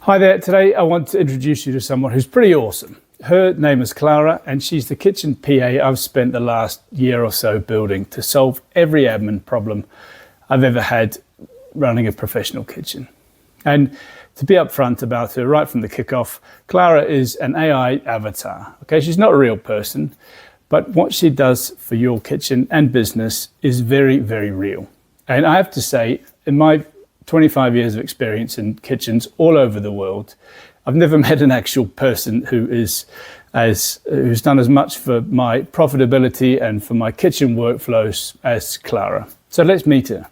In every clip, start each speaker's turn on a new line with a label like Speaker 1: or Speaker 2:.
Speaker 1: Hi there, today I want to introduce you to someone who's pretty awesome. Her name is Clara and she's the kitchen PA I've spent the last year or so building to solve every admin problem I've ever had running a professional kitchen. And to be upfront about her right from the kickoff, Clara is an AI avatar. Okay, she's not a real person, but what she does for your kitchen and business is very, very real. And I have to say, in my 25 years of experience in kitchens all over the world, I've never met an actual person who's done as much for my profitability and for my kitchen workflows as Clara. So let's meet her.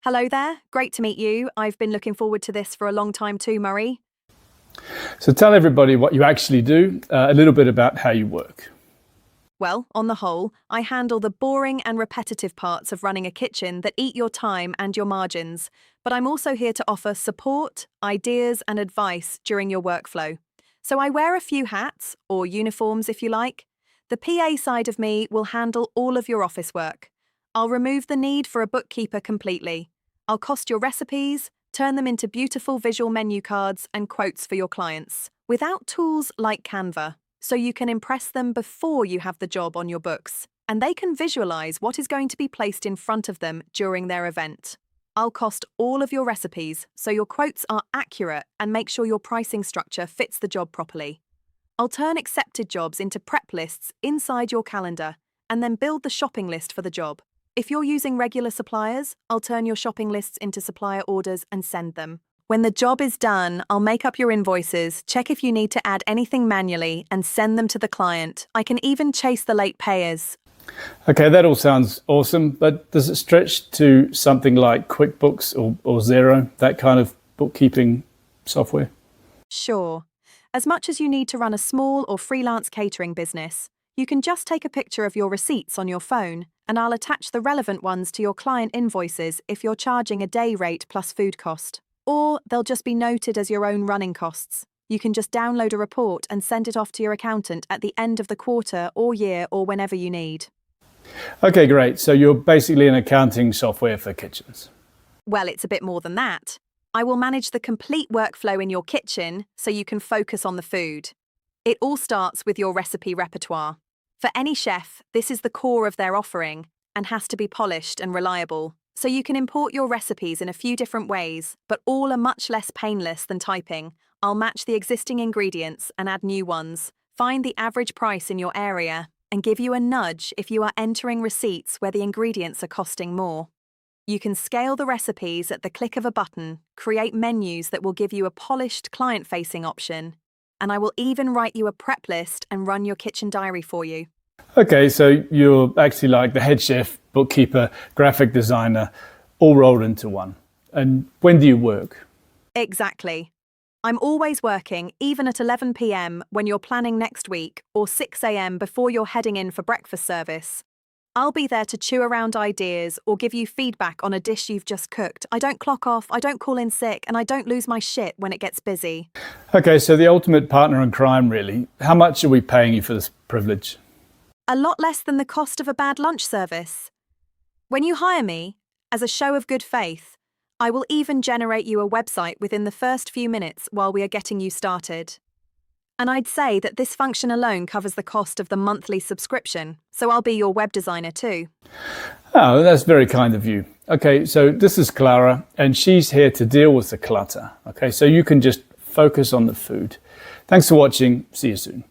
Speaker 2: Hello there, great to meet you. I've been looking forward to this for a long time too, Murray.
Speaker 1: So tell everybody what you actually do, a little bit about how you work.
Speaker 2: Well, on the whole, I handle the boring and repetitive parts of running a kitchen that eat your time and your margins, but I'm also here to offer support, ideas and advice during your workflow. So I wear a few hats, or uniforms if you like. The PA side of me will handle all of your office work. I'll remove the need for a bookkeeper completely. I'll cost your recipes, turn them into beautiful visual menu cards and quotes for your clients, without tools like Canva, so you can impress them before you have the job on your books, and they can visualize what is going to be placed in front of them during their event. I'll cost all of your recipes so your quotes are accurate and make sure your pricing structure fits the job properly. I'll turn accepted jobs into prep lists inside your calendar and then build the shopping list for the job. If you're using regular suppliers, I'll turn your shopping lists into supplier orders and send them. When the job is done, I'll make up your invoices, check if you need to add anything manually, and send them to the client. I can even chase the late payers.
Speaker 1: Okay, that all sounds awesome, but does it stretch to something like QuickBooks or Xero, that kind of bookkeeping software?
Speaker 2: Sure. As much as you need to run a small or freelance catering business, you can just take a picture of your receipts on your phone, and I'll attach the relevant ones to your client invoices if you're charging a day rate plus food cost. Or they'll just be noted as your own running costs. You can just download a report and send it off to your accountant at the end of the quarter or year or whenever you need.
Speaker 1: Okay, great. So you're basically an accounting software for kitchens.
Speaker 2: Well, it's a bit more than that. I will manage the complete workflow in your kitchen so you can focus on the food. It all starts with your recipe repertoire. For any chef, this is the core of their offering and has to be polished and reliable. So you can import your recipes in a few different ways, but all are much less painless than typing. I'll match the existing ingredients and add new ones, find the average price in your area, and give you a nudge if you are entering receipts where the ingredients are costing more. You can scale the recipes at the click of a button, create menus that will give you a polished client-facing option, and I will even write you a prep list and run your kitchen diary for you.
Speaker 1: Okay, so you're actually like the head chef, bookkeeper, graphic designer, all rolled into one. And when do you work?
Speaker 2: Exactly. I'm always working, even at 11 p.m. when you're planning next week, or 6 a.m. before you're heading in for breakfast service. I'll be there to chew around ideas or give you feedback on a dish you've just cooked. I don't clock off, I don't call in sick, and I don't lose my shit when it gets busy.
Speaker 1: Okay, so the ultimate partner in crime, really. How much are we paying you for this privilege?
Speaker 2: A lot less than the cost of a bad lunch service. When you hire me, as a show of good faith, I will even generate you a website within the first few minutes while we are getting you started. And I'd say that this function alone covers the cost of the monthly subscription, so I'll be your web designer too.
Speaker 1: Oh, that's very kind of you. Okay, so this is Clara, and she's here to deal with the clutter. Okay, so you can just focus on the food. Thanks for watching. See you soon.